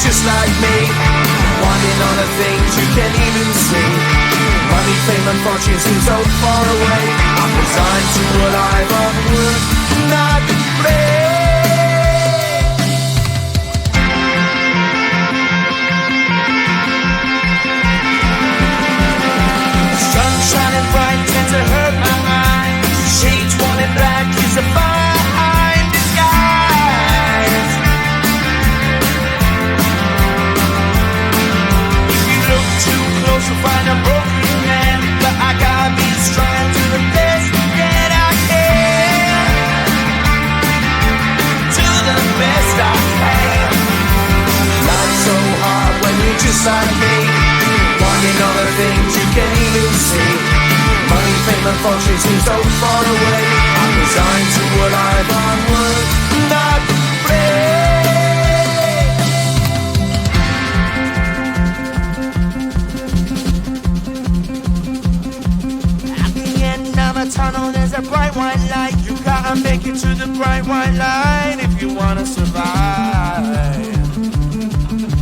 just like me, wanting all the things you can't even see. Money, fame and fortune seem so far away. I'm resigned to a life of work, not play. Sun shining bright tends to hurt my mind. Shades worn in black is a fine disguise. If you look too close you'll find a broken man, but I got me strong to the best that I can. To the best I can. Life's so hard when you're just like me, wanting all the things you can't even see. Money, fame and fortune seem so far away. I'm resigned to a life on work, not play. At the end of a tunnel there's a bright white light. You gotta make it to the bright white light if you wanna survive.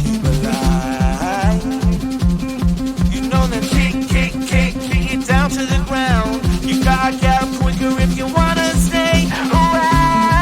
Keep alive. You know that kick down to the ground. You gotta get up quicker if you wanna stay around.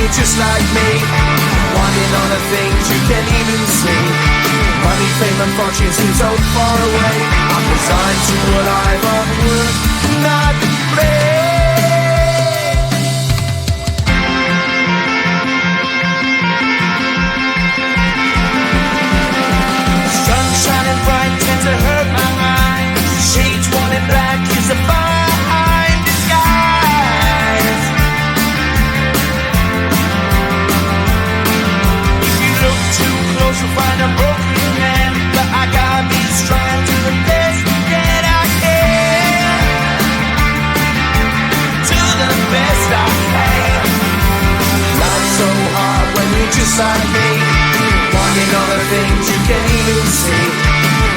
you're just like me, wanting all the things you can't even see. Money, fame and fortune seem so far away. I'm resigned to what I've unworked, not play. Sun shining bright tends to hurt my mind. Shades worn in black is a fine disguise. If you look too close you'll find a broken man, but I gotta be strong to the best that I can. To the best I can. Life's so hard when you're just like me, wanting all the things you can't even see.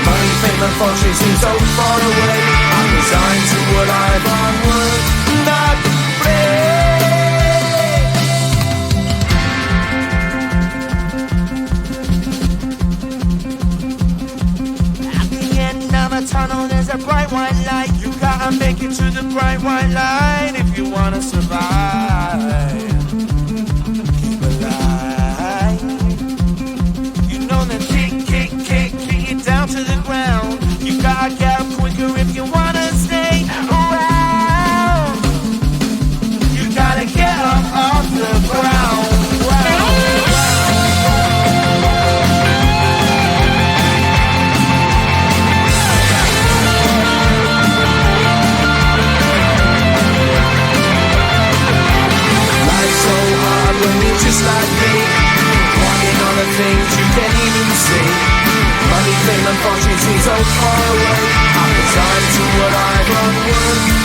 Money, fame and fortune seem so far away. I'm resigned to what I've unworked, not play. At the end of a tunnel there's a bright white light. You gotta make it to the bright white light if you wanna survive. Keep alive. You know the kick down to the ground. You gotta get up quicker if you wanna stay around. You gotta get up off the ground. Life's so hard when you're just like me, wanting all the things you can't even see. Money, fame and fortune seem so far away. I'm resigned to what I've unworked.